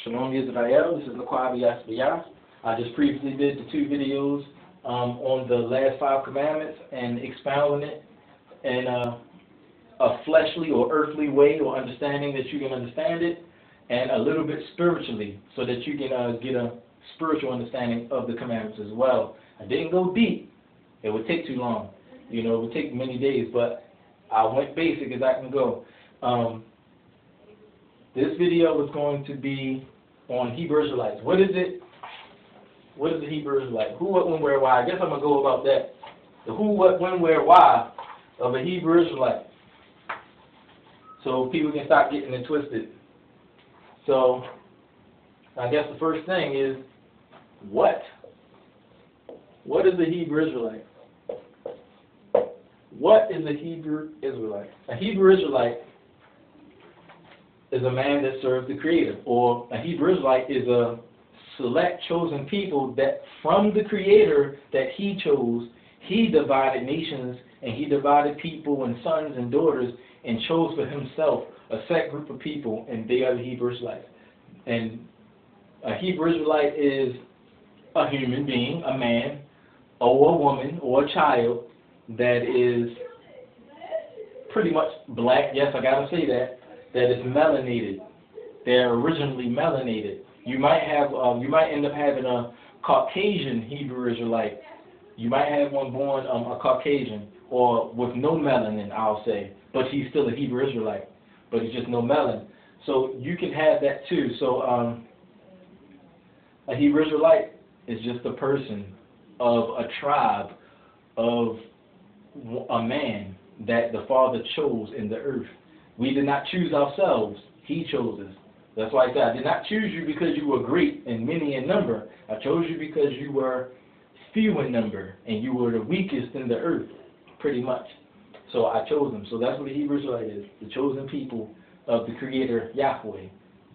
Shalom Israel, this is Lakwabi Yasbiyah. I just previously did the 2 videos on the last 5 commandments and expounding it in a fleshly or earthly way or understanding that you can understand it, and a little bit spiritually so that you can get a spiritual understanding of the commandments as well. I didn't go deep. It would take too long. It would take many days, but I went basic as I can go. This video is going to be on Hebrew Israelites. What is it? What is the Hebrew Israelite? Who, what, when, where, why? I guess I'm going to go about that. The who, what, when, where, why of a Hebrew Israelite. So people can stop getting it twisted. So I guess the first thing is, what? What is a Hebrew Israelite? What is a Hebrew Israelite? A Hebrew Israelite is a man that serves the Creator, or a Hebrew Israelite is a select chosen people that from the Creator that He chose, He divided nations and He divided people and sons and daughters and chose for Himself a set group of people, and they are the Hebrew Israelites. And a Hebrew Israelite is a human being, a man, or a woman, or a child that is pretty much black. Yes, I gotta say that. That is melanated. They're originally melanated. You might end up having a Caucasian Hebrew Israelite. You might have one born a Caucasian or with no melanin, I'll say, but he's still a Hebrew Israelite, but he's just no melanin. So you can have that too. So a Hebrew Israelite is just a person of a tribe of a man that the Father chose in the earth. We did not choose ourselves. He chose us. That's why I said, I did not choose you because you were great and many in number. I chose you because you were few in number and you were the weakest in the earth, pretty much. So I chose them. So that's what the Hebrew Israelite is, the chosen people of the Creator Yahweh,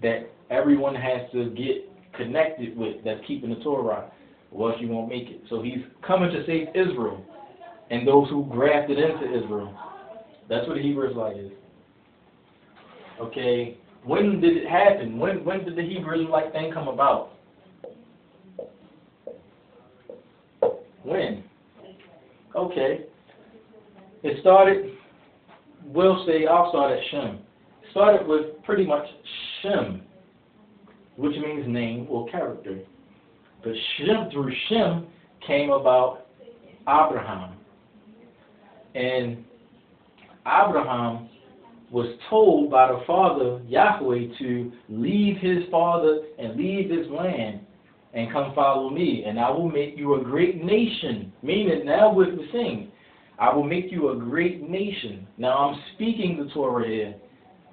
that everyone has to get connected with, that's keeping the Torah, or else you won't make it. So He's coming to save Israel and those who grafted into Israel. That's what the Hebrew Israelite is. Okay, when did it happen? When did the Hebrew Israelite thing come about? When? Okay. It started, I'll start at Shem. It started with pretty much Shem, which means name or character. But through Shem came about Abraham. And Abraham was told by the Father, Yahweh, to leave his father and leave his land and come follow me, and I will make you a great nation. Meaning, now what we're saying, I will make you a great nation. Now I'm speaking the Torah here.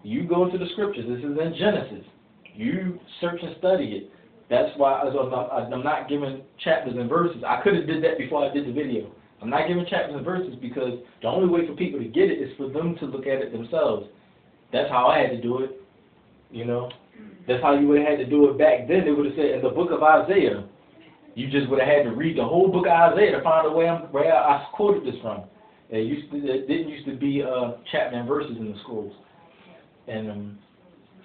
You go into the scriptures. This is in Genesis. You search and study it. That's why I'm not giving chapters and verses. I could have did that before I did the video. I'm not giving chapters and verses because the only way for people to get it is for them to look at it themselves. That's how I had to do it, That's how you would have had to do it back then. They would have said in the book of Isaiah, you just would have had to read the whole book of Isaiah to find out where I quoted this from. It didn't used to be chapter and verses in the schools. And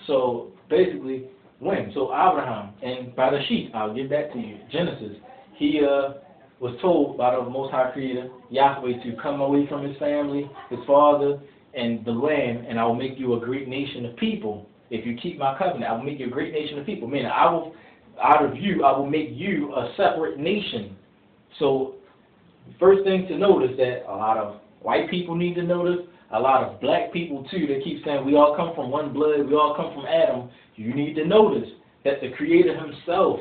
so basically, when? So Abraham, and by the sheep, I'll give that to you, Genesis, he was told by the Most High Creator, Yahweh, to come away from his family, his father, and the land, and I will make you a great nation of people. If you keep my covenant, I will make you a great nation of people. Meaning, out of you, I will make you a separate nation. So, first thing to notice that a lot of white people need to notice, a lot of black people too, that keep saying we all come from one blood, we all come from Adam. You need to notice that the Creator Himself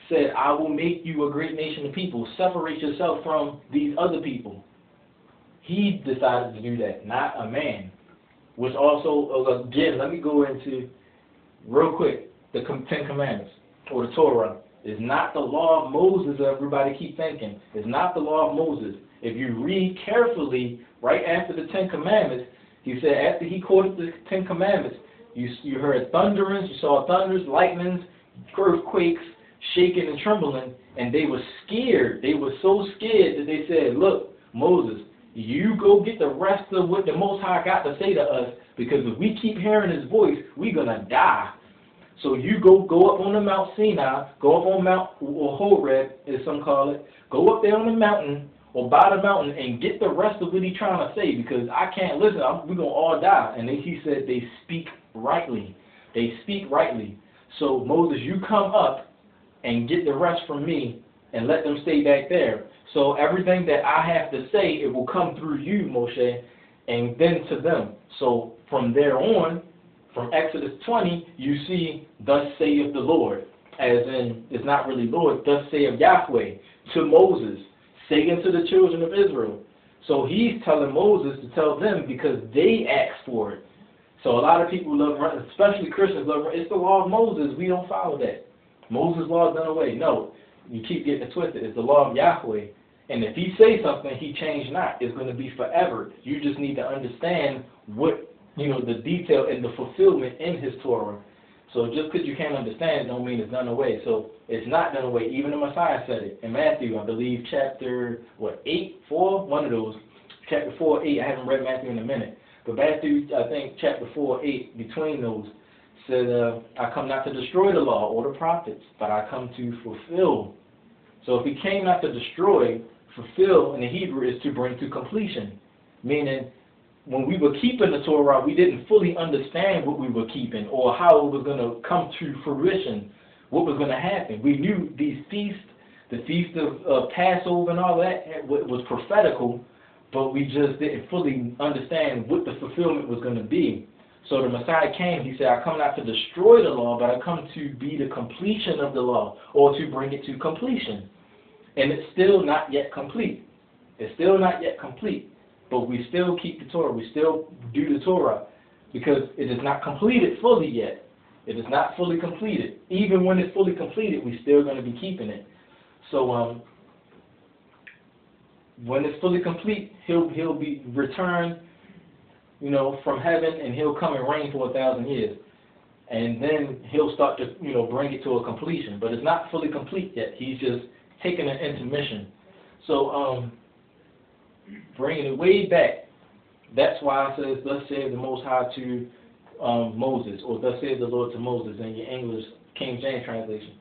said, I will make you a great nation of people. Separate yourself from these other people. He decided to do that, not a man. Which also, again, let me go into, real quick, the 10 Commandments, or the Torah, is not the law of Moses, everybody keep thinking. It's not the law of Moses. If you read carefully, right after the 10 Commandments, he said after he quoted the 10 Commandments, you heard thunderings, you saw thunders, lightnings, earthquakes, shaking and trembling, and they were scared. They were so scared that they said, look, Moses, you go get the rest of what the Most High got to say to us, because if we keep hearing His voice, we're going to die. So you go up on the Mount Sinai, go up on Mount or Horeb, as some call it, go up there on the mountain or by the mountain and get the rest of what he's trying to say, because I can't listen. We're going to all die. And he said they speak rightly. They speak rightly. So Moses, you come up and get the rest from me and let them stay back there. So everything that I have to say, it will come through you, Moshe, and then to them. So from there on, from Exodus 20, you see, thus saith the Lord, as in, it's not really Lord, thus saith Yahweh, to Moses, say unto the children of Israel. So he's telling Moses to tell them because they asked for it. So a lot of people love, especially Christians, love, it's the law of Moses, we don't follow that. Moses' law is done away. No, you keep getting it twisted. It's the law of Yahweh. And if he says something, he changed not. It's going to be forever. You just need to understand what, the detail and the fulfillment in his Torah. So just because you can't understand it don't mean it's done away. So it's not done away. Even the Messiah said it. In Matthew, I believe, chapter, 8, 4? One of those. Chapter 4, 8. I haven't read Matthew in a minute. But Matthew, I think, chapter 4, 8, between those, said, I come not to destroy the law or the prophets, but I come to fulfill. So if he came not to destroy, fulfill in the Hebrew is to bring to completion. Meaning, when we were keeping the Torah, we didn't fully understand what we were keeping or how it was going to come to fruition, what was going to happen. We knew these feasts, the feast of Passover and all that was prophetical, but we just didn't fully understand what the fulfillment was going to be. So the Messiah came, he said, I come not to destroy the law, but I come to be the completion of the law, or to bring it to completion. And it's still not yet complete. It's still not yet complete. But we still keep the Torah. We still do the Torah because it is not completed fully yet. It is not fully completed. Even when it's fully completed, we're still going to be keeping it. So when it's fully complete, he'll be returned, from heaven, and he'll come and reign for 1,000 years. And then he'll start to, bring it to a completion. But it's not fully complete yet. He's just taking an intermission. So, bringing it way back, that's why it says, thus saith the Most High to Moses, or thus saith the Lord to Moses in your English King James translation.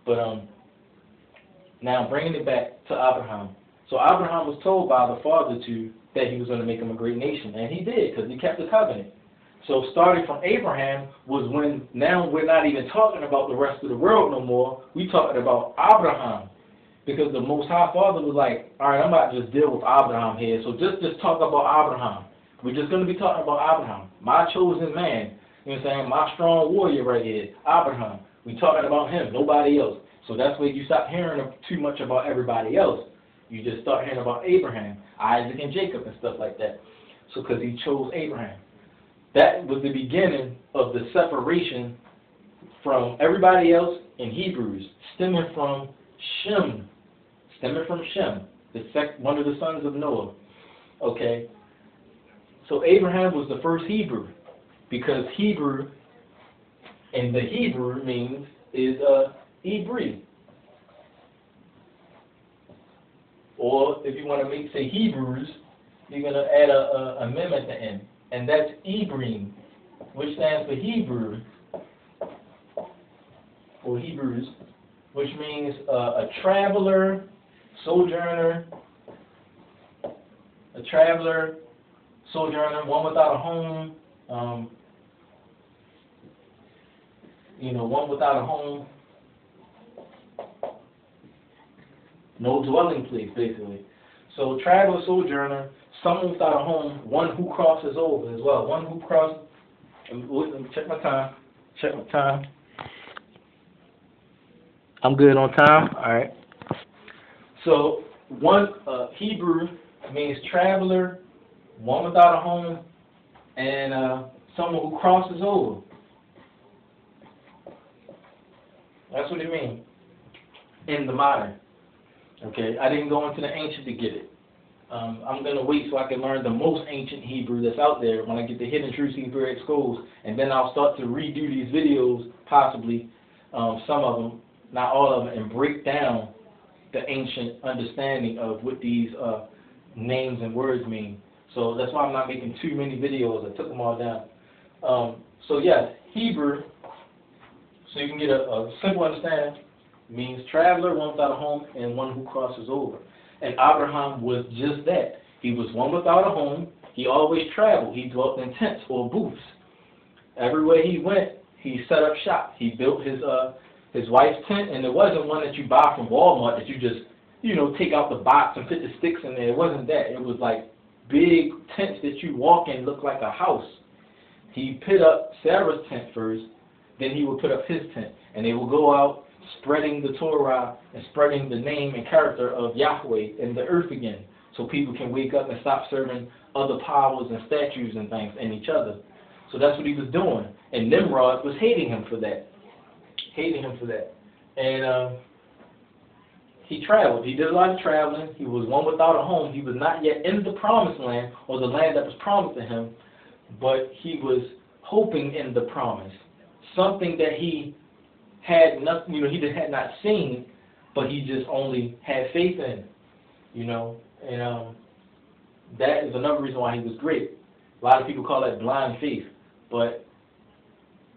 But now bringing it back to Abraham. So Abraham was told by the father that he was going to make him a great nation, and he did, because he kept the covenant. So starting from Abraham was when, now we're not even talking about the rest of the world no more, we're talking about Abraham. Because the Most High Father was like, all right, I'm about to just deal with Abraham here. So just talk about Abraham. We're just going to be talking about Abraham, my chosen man. You know what I'm saying? My strong warrior right here, Abraham. We're talking about him, nobody else. So that's where you stop hearing too much about everybody else. You just start hearing about Abraham, Isaac, and Jacob and stuff like that. So because he chose Abraham. That was the beginning of the separation from everybody else in Hebrews, stemming from Shem. One of the sons of Noah. Okay? So Abraham was the first Hebrew, because Hebrew in the Hebrew means is Hebrew. Or if you want to say Hebrews, you're going to add a mem at the end. And that's Hebrew, which stands for Hebrew, or Hebrews, which means a traveler, sojourner, one without a home, one without a home, no dwelling place, basically. So traveler, sojourner, someone without a home, one who crosses over as well. One who crosses, let me check my time. I'm good on time? All right. So one Hebrew means traveler, one without a home, and someone who crosses over. That's what it means in the modern. Okay, I didn't go into the ancient to get it. I'm going to wait so I can learn the most ancient Hebrew that's out there when I get the Hidden Truths Hebrew schools, and then I'll start to redo these videos, possibly, some of them, not all of them, and break down the ancient understanding of what these names and words mean. So that's why I'm not making too many videos. I took them all down. So yes, Hebrew. So you can get a simple understanding. It means traveler, one without a home, and one who crosses over. And Abraham was just that. He was one without a home. He always traveled. He dwelt in tents or booths. Everywhere he went, he set up shop. He built his wife's tent, and it wasn't one that you buy from Walmart that you just, take out the box and put the sticks in there. It wasn't that. It was like big tents that you walk in, look like a house. He put up Sarah's tent first, then he would put up his tent, and they would go out spreading the Torah and spreading the name and character of Yahweh in the earth again, so people can wake up and stop serving other powers and statues and things and each other. So that's what he was doing, and Nimrod was hating him for that. And he traveled. He did a lot of traveling. He was one without a home. He was not yet in the promised land, or the land that was promised to him, but he was hoping in the promise, something that he had nothing, he just had not seen, but he just only had faith in, and that is another reason why he was great. A lot of people call that blind faith, but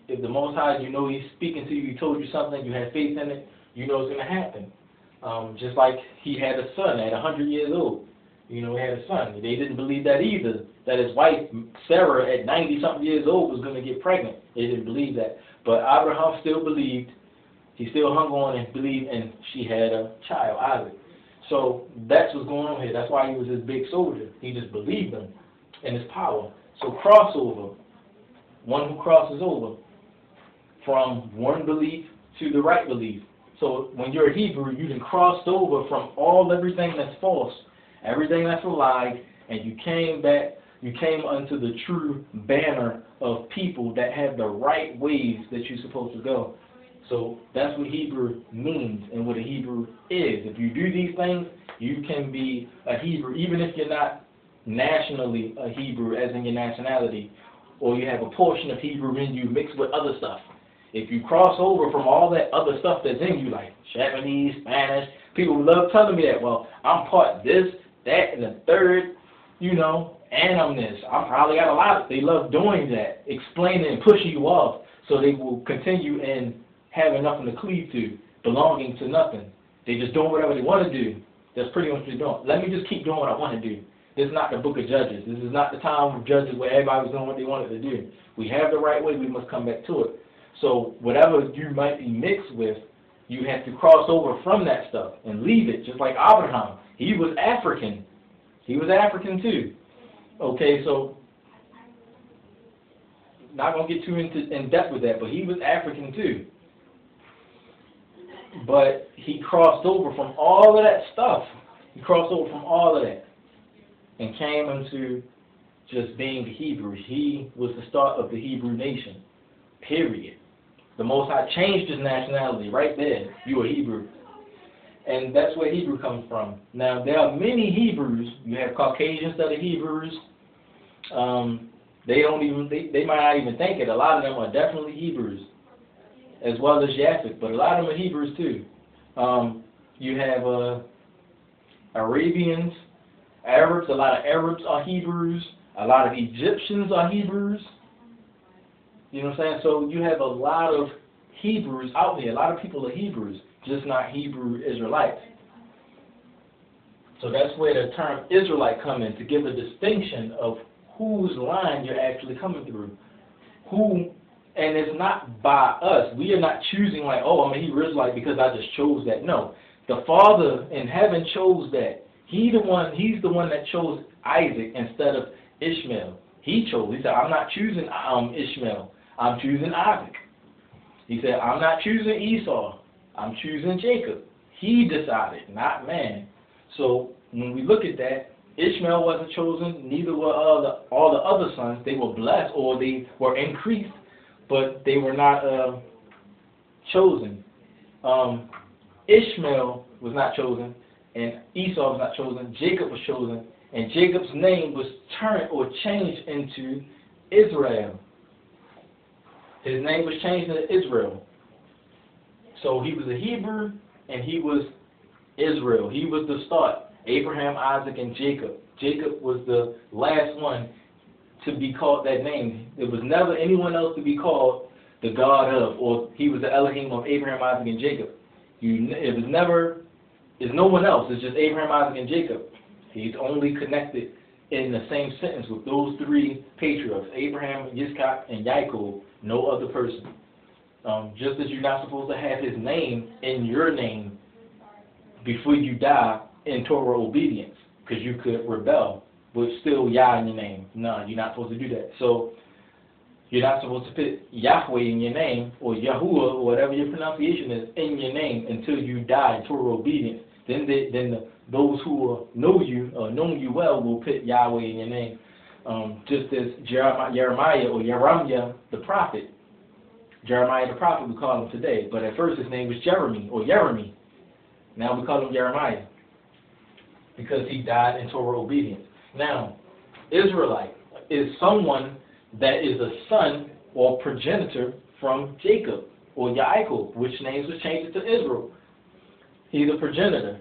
if the Most High, he's speaking to you, he told you something, you had faith in it, it's going to happen. Just like he had a son at 100 years old. He had a son. They didn't believe that either, that his wife, Sarah, at 90-something years old, was going to get pregnant. They didn't believe that. But Abraham still believed. He still hung on and believed, and she had a child, Isaac. So that's what's going on here. That's why he was this big soldier. He just believed him and his power. So crossover, one who crosses over from one belief to the right belief. So when you're a Hebrew, you can cross over from everything that's false, everything that's a lie, and you came unto the true banner of people that have the right ways that you're supposed to go. So that's what Hebrew means and what a Hebrew is. If you do these things, you can be a Hebrew, even if you're not nationally a Hebrew, as in your nationality, or you have a portion of Hebrew in you mixed with other stuff. If you cross over from all that other stuff that's in you, like Japanese, Spanish, people love telling me that, well, I'm part this, that, and the third, and I'm this. I probably got a lot. They love doing that, explaining and pushing you off, so they will continue in having nothing to cleave to, belonging to nothing. They just doing whatever they want to do. That's pretty much what they're doing. Let me just keep doing what I want to do. This is not the book of Judges. This is not the time of Judges where everybody was doing what they wanted to do. We have the right way. We must come back to it. So whatever you might be mixed with, you have to cross over from that stuff and leave it, just like Abraham. He was African. He was African too. Okay, so not going to get too in depth with that, but he was African too. But he crossed over from all of that stuff. He crossed over from all of that and came into just being the Hebrew. He was the start of the Hebrew nation, period. The Most High changed his nationality right there. You are Hebrew. And that's where Hebrew comes from. Now, there are many Hebrews. You have Caucasians that are Hebrews. They might not even think it. A lot of them are definitely Hebrews, as well as Japhet, but a lot of them are Hebrews too. You have Arabians, Arabs. A lot of Arabs are Hebrews. A lot of Egyptians are Hebrews. You know what I'm saying? So you have a lot of Hebrews out there. A lot of people are Hebrews, just not Hebrew Israelites. So that's where the term Israelite comes in, to give a distinction of whose line you're actually coming through. And it's not by us. We are not choosing like, oh, I'm a Hebrew Israelite because I just chose that. No. The Father in heaven chose that. He's the one that chose Isaac instead of Ishmael. He said, I'm not choosing Ishmael. I'm choosing Isaac. He said, I'm not choosing Esau. I'm choosing Jacob. He decided, not man. So when we look at that, Ishmael wasn't chosen, neither were all the other sons. They were blessed, or they were increased, but they were not chosen. Ishmael was not chosen, and Esau was not chosen. Jacob was chosen, and Jacob's name was turned or changed into Israel. His name was changed into Israel. So he was a Hebrew, and he was Israel. He was the start. Abraham, Isaac, and Jacob. Jacob was the last one to be called that name. There was never anyone else to be called the God of, or he was the Elohim of Abraham, Isaac, and Jacob. It was never, it's no one else. It's just Abraham, Isaac, and Jacob. He's only connected in the same sentence with those three patriarchs, Abraham, Yitzchak, and Yaakov, no other person. Just as you're not supposed to have his name in your name before you die in Torah obedience, because you could rebel with still Yah in your name. No, you're not supposed to do that. So you're not supposed to put Yahweh in your name, or Yahuwah, or whatever your pronunciation is, in your name until you die in Torah obedience. Then those who know you, or know you well, will put Yahweh in your name. Just as Jeremiah, or Jeremiah the prophet. Jeremiah the prophet, we call him today. But at first his name was Jeremy, or Jeremy. Now we call him Jeremiah, because he died in Torah obedience. Now, Israelite is someone that is a son or progenitor from Jacob, or Yaakov, which names was changed to Israel. He's a progenitor.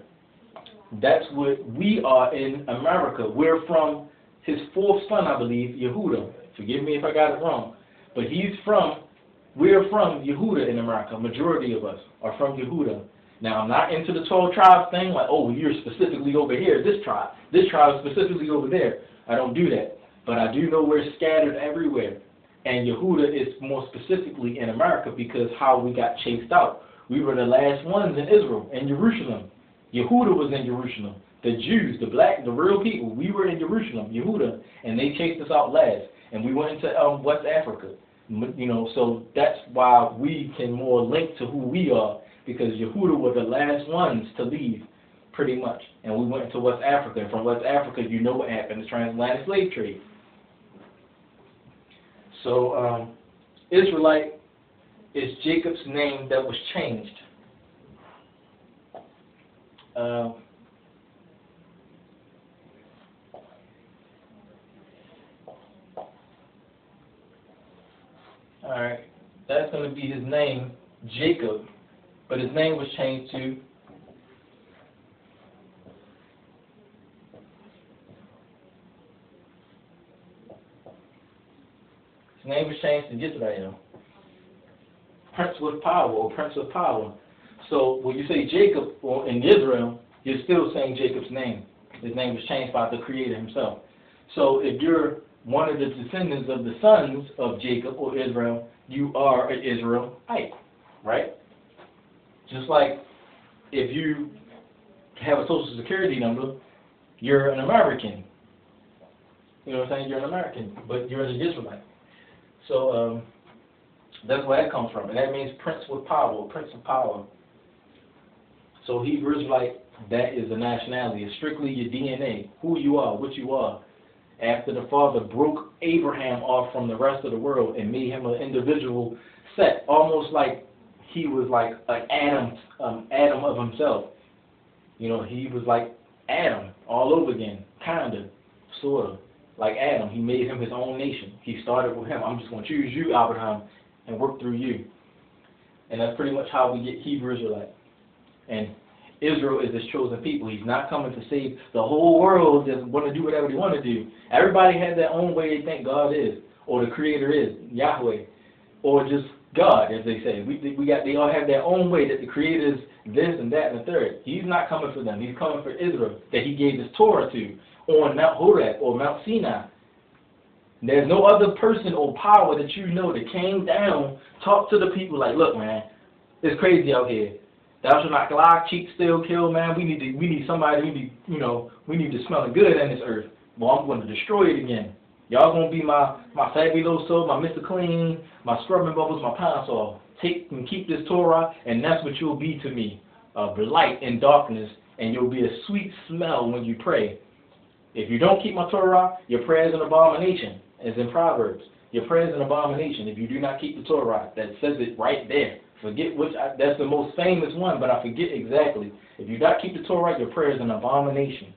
That's what we are in America. We're from his fourth son, I believe, Yehuda. Forgive me if I got it wrong. But we're from Yehuda in America. Majority of us are from Yehuda. Now, I'm not into the 12 tribes thing, like, oh, you're specifically over here, this tribe is specifically over there. I don't do that. But I do know we're scattered everywhere. And Yehuda is more specifically in America because how we got chased out. We were the last ones in Israel, in Jerusalem. Yehuda was in Jerusalem. The Jews, the black, the real people, we were in Jerusalem, Yehuda, and they chased us out last. And we went into West Africa. You know, so that's why we can more link to who we are, because Yehuda were the last ones to leave, pretty much. And we went into West Africa. And from West Africa, you know what happened, the transatlantic slave trade. So, Israelite is Jacob's name that was changed. Alright, that's going to be his name, Jacob, but his name was changed to Israel, Prince with power, or Prince of Power. So when you say Jacob or in Israel, you're still saying Jacob's name. His name was changed by the Creator himself. So if you're one of the descendants of the sons of Jacob or Israel, you are an Israelite, right? Just like if you have a social security number, you're an American. You know what I'm saying? You're an American, but you're an Israelite. So that's where that comes from. And that means Prince with power, Prince of Power. So Hebrew Israelite, that is a nationality. It's strictly your DNA, who you are, what you are. After the Father broke Abraham off from the rest of the world and made him an individual set, almost like he was like an Adam of himself. You know, he was like Adam all over again, kind of, sort of. Like Adam, he made him his own nation. He started with him. I'm just going to choose you, Abraham, and work through you. And that's pretty much how we get Hebrew Israelite. And Israel is his chosen people. He's not coming to save the whole world, just want to do whatever they want to do. Everybody has their own way they think God is, or the Creator is, Yahweh, or just God, as they say. They all have their own way that the Creator is this and that and the third. He's not coming for them. He's coming for Israel, that he gave his Torah to on Mount Horeb or Mount Sinai. There's no other person or power that you know that came down, talked to the people like, look, man, it's crazy out here. Thou shalt not lie, cheat, steal, kill, man. We need somebody, we need to smell good in this earth. Well, I'm going to destroy it again. Y'all going to be my fabuloso, my Mr. Clean, my scrubbing bubbles, my pine saw. Take and keep this Torah, and that's what you'll be to me. Light in darkness, and you'll be a sweet smell when you pray. If you don't keep my Torah, your prayer is an abomination, as in Proverbs. Your prayer is an abomination if you do not keep the Torah. That says it right there. Forget that's the most famous one, but I forget exactly. If you do not keep the Torah, your prayer is an abomination.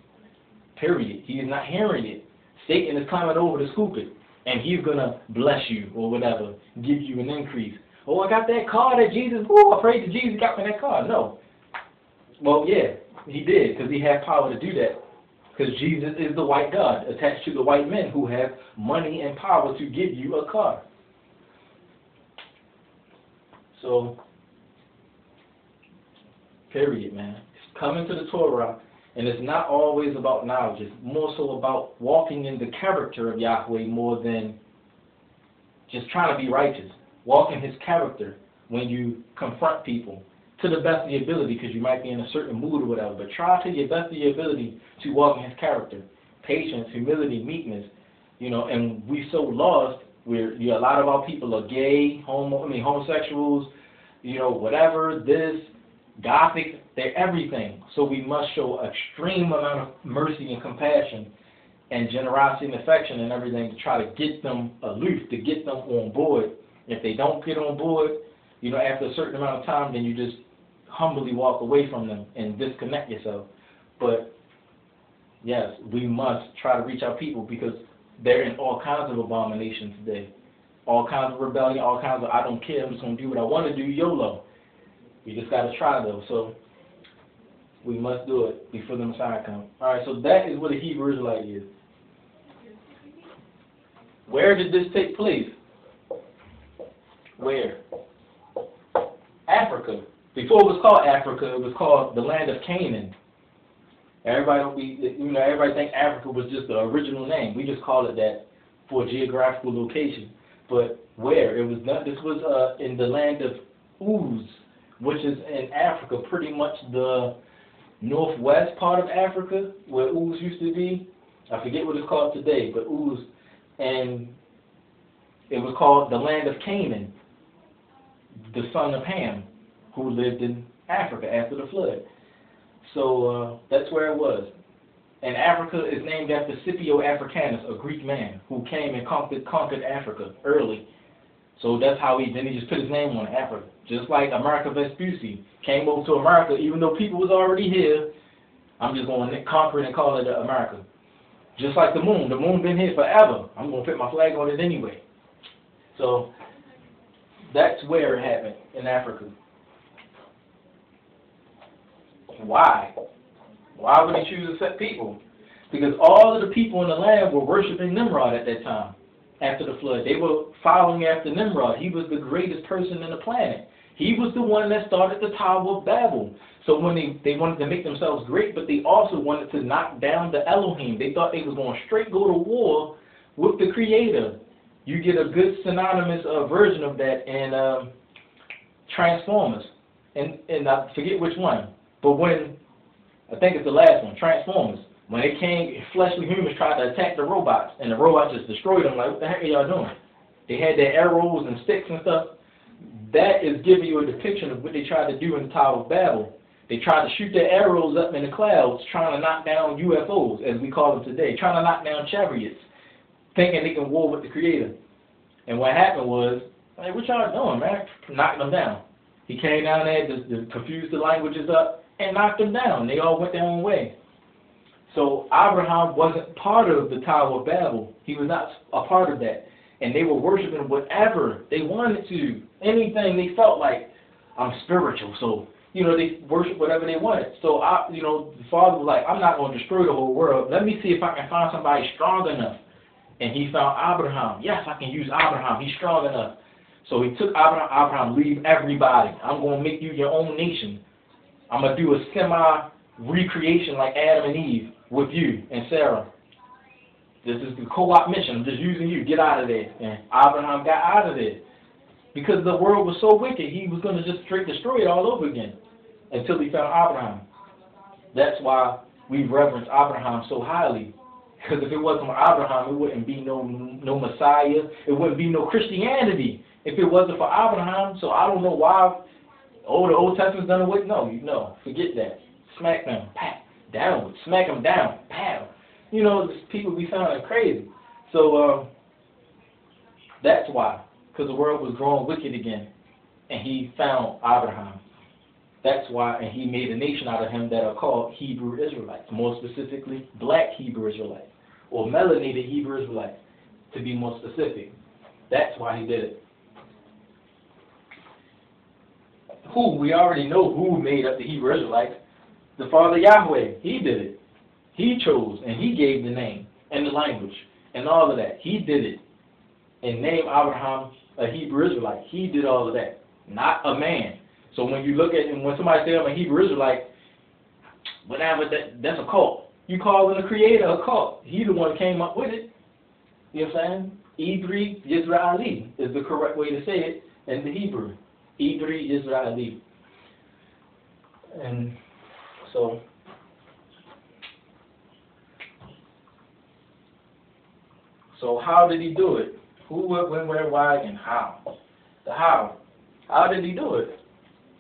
Period. He is not hearing it. Satan is climbing over to scoop it, and he's going to bless you or whatever, give you an increase. Oh, I got that car that Jesus, I prayed to Jesus, got me that car. No. Well, yeah, he did, because he had power to do that. Because Jesus is the white God attached to the white men who have money and power to give you a car. So, period, man. It's coming to the Torah, and it's not always about knowledge. It's more so about walking in the character of Yahweh more than just trying to be righteous. Walk in his character when you confront people to the best of your ability, because you might be in a certain mood or whatever. But try to your best of your ability to walk in his character. Patience, humility, meekness. You know, and we so lost where a lot of our people are gay, homosexuals, you know, whatever, this, Gothic, they're everything. So we must show extreme amount of mercy and compassion and generosity and affection and everything to try to get them aloof, to get them on board. If they don't get on board, you know, after a certain amount of time, then you just humbly walk away from them and disconnect yourself. But yes, we must try to reach our people, because they're in all kinds of abominations today. All kinds of rebellion, all kinds of I don't care, I'm just going to do what I want to do, YOLO. We just got to try, though. So we must do it before the Messiah comes. All right, so that is what a Hebrew Israelite is. Where did this take place? Where? Africa. Before it was called Africa, it was called the land of Canaan. Everybody think Africa was just the original name. We just call it that for a geographical location. But where? It was not. This was in the land of Uz, which is in Africa, pretty much the northwest part of Africa, where Uz used to be. I forget what it's called today, but Uz, and it was called the land of Canaan, the son of Ham, who lived in Africa after the flood. So that's where it was. And Africa is named after Scipio Africanus, a Greek man who came and conquered Africa early. So that's how he just put his name on Africa. Just like America Vespucci came over to America, even though people was already here. I'm just going to conquer it and call it America. Just like the moon. The moon been here forever. I'm going to put my flag on it anyway. So that's where it happened, in Africa. Why? Why would he choose a set people? Because all of the people in the land were worshiping Nimrod at that time, after the flood. They were following after Nimrod. He was the greatest person in the planet. He was the one that started the Tower of Babel. So when they wanted to make themselves great, but they also wanted to knock down the Elohim. They thought they was going to straight go to war with the Creator. You get a good synonymous version of that in Transformers. And I forget which one. But when, I think it's the last one, Transformers, when they came, fleshly humans tried to attack the robots, and the robots just destroyed them. Like, what the heck are y'all doing? They had their arrows and sticks and stuff. That is giving you a depiction of what they tried to do in the Tower of Babel. They tried to shoot their arrows up in the clouds, trying to knock down UFOs, as we call them today, trying to knock down chariots, thinking they can war with the Creator. And what happened was, hey, what y'all doing, man? Knocked them down. He came down there to confuse the languages up, and knocked them down. They all went their own way. So Abraham wasn't part of the Tower of Babel. He was not a part of that. And they were worshiping whatever they wanted to. Anything they felt like, I'm spiritual. So, you know, they worship whatever they wanted. So, the father was like, I'm not going to destroy the whole world. Let me see if I can find somebody strong enough. And he found Abraham. Yes, I can use Abraham. He's strong enough. So he took Abraham. Abraham, leave everybody. I'm going to make you your own nation. I'm going to do a semi-recreation like Adam and Eve with you and Sarah. This is the co-op mission. I'm just using you. Get out of there. And Abraham got out of there. Because the world was so wicked, he was going to just straight destroy it all over again until he found Abraham. That's why we reverence Abraham so highly. Because if it wasn't for Abraham, it wouldn't be no Messiah. It wouldn't be no Christianity if it wasn't for Abraham. So I don't know why. Oh, the Old Testament's done away. No, forget that. Smack them, pat, down, smack them down, pat. You know, people be sounding crazy. So that's why, because the world was growing wicked again, and he found Abraham. That's why, and he made a nation out of him that are called Hebrew Israelites, more specifically, black Hebrew Israelites, or melanated Hebrew Israelites, to be more specific. That's why he did it. We already know who made up the Hebrew Israelites. The Father Yahweh, he did it. He chose, and he gave the name, and the language, and all of that. He did it, and named Abraham a Hebrew Israelite. He did all of that. not a man. So when you look at, and when somebody says I'm a Hebrew Israelite, whatever, that's a cult. You calling the creator a cult. He the one that came up with it. You know what I'm saying? Hebrew Israelite is the correct way to say it in the Hebrew. Hebrew Israelite. And so, how did he do it? Who, what, when, where, why, and how? The how. How did he do it?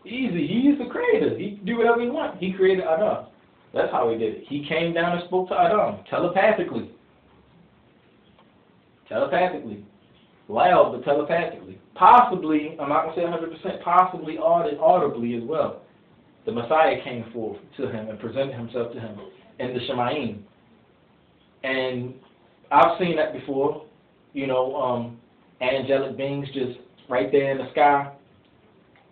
Easy. He is the creator. He can do whatever he wants. He created Adam. That's how he did it. He came down and spoke to Adam telepathically. Telepathically. Loud, but telepathically. Possibly, I'm not going to say 100%, possibly audibly as well. The Messiah came forth to him and presented himself to him in the Shemaim. And I've seen that before. You know, angelic beings just right there in the sky.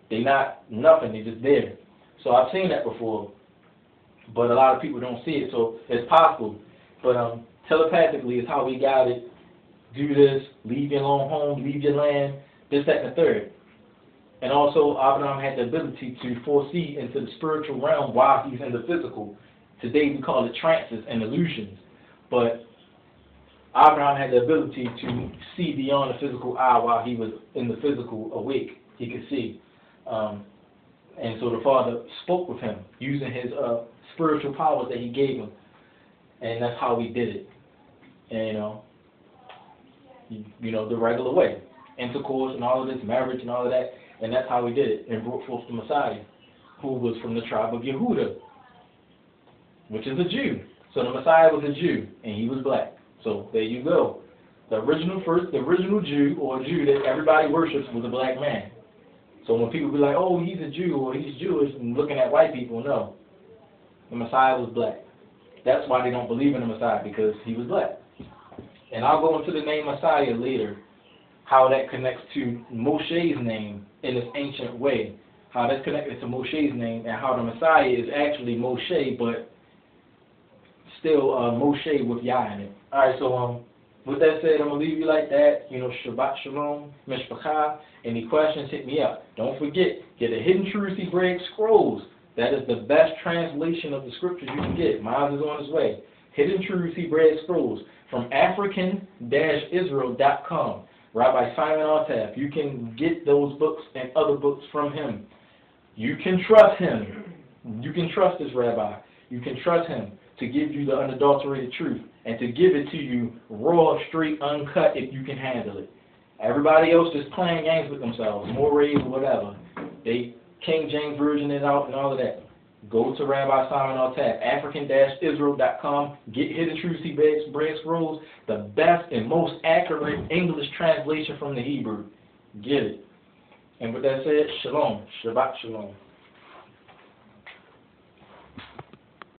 They're not nothing. They're just there. So I've seen that before. But a lot of people don't see it. So it's possible. But telepathically is how we got it. Do this, leave your own home, leave your land, this, that, and the third. And also, Abraham had the ability to foresee into the spiritual realm while he's in the physical. Today we call it trances and illusions. But Abraham had the ability to see beyond the physical eye while he was in the physical awake. He could see. And so the Father spoke with him using his spiritual powers that he gave him. And that's how he did it. And, you know, the regular way. Intercourse and all of this, marriage and all of that. And that's how he did it and brought forth the Messiah, who was from the tribe of Yehuda, which is a Jew. So the Messiah was a Jew, and he was black. So there you go. The original Jew, or Jew that everybody worships, was a black man. So when people be like, oh, he's a Jew or he's Jewish, and looking at white people, no. The Messiah was black. That's why they don't believe in the Messiah, because he was black. And I'll go into the name Messiah later, how that connects to Moshe's name in this ancient way, how that's connected to Moshe's name, and how the Messiah is actually Moshe, but still Moshe with Yah in it. All right, so with that said, I'm going to leave you like that. You know, Shabbat Shalom, Mishpachah. Any questions, hit me up. Don't forget, get a Hidden Truth Hebraic Scrolls. That is the best translation of the scriptures you can get. Mine is on its way. Hidden Truth Hebraic Scrolls from African-Israel.com. Rabbi Simon Altaf. You can get those books and other books from him. You can trust him. You can trust this rabbi. You can trust him to give you the unadulterated truth and to give it to you raw, straight, uncut if you can handle it. Everybody else just playing games with themselves, mores, whatever. They King James Version it out and all of that. Go to Rabbi Simon Altaf, African-Israel.com. Get Hidden Truth Hebraic Scrolls, the best and most accurate English translation from the Hebrew. Get it. And with that said, Shalom. Shabbat Shalom.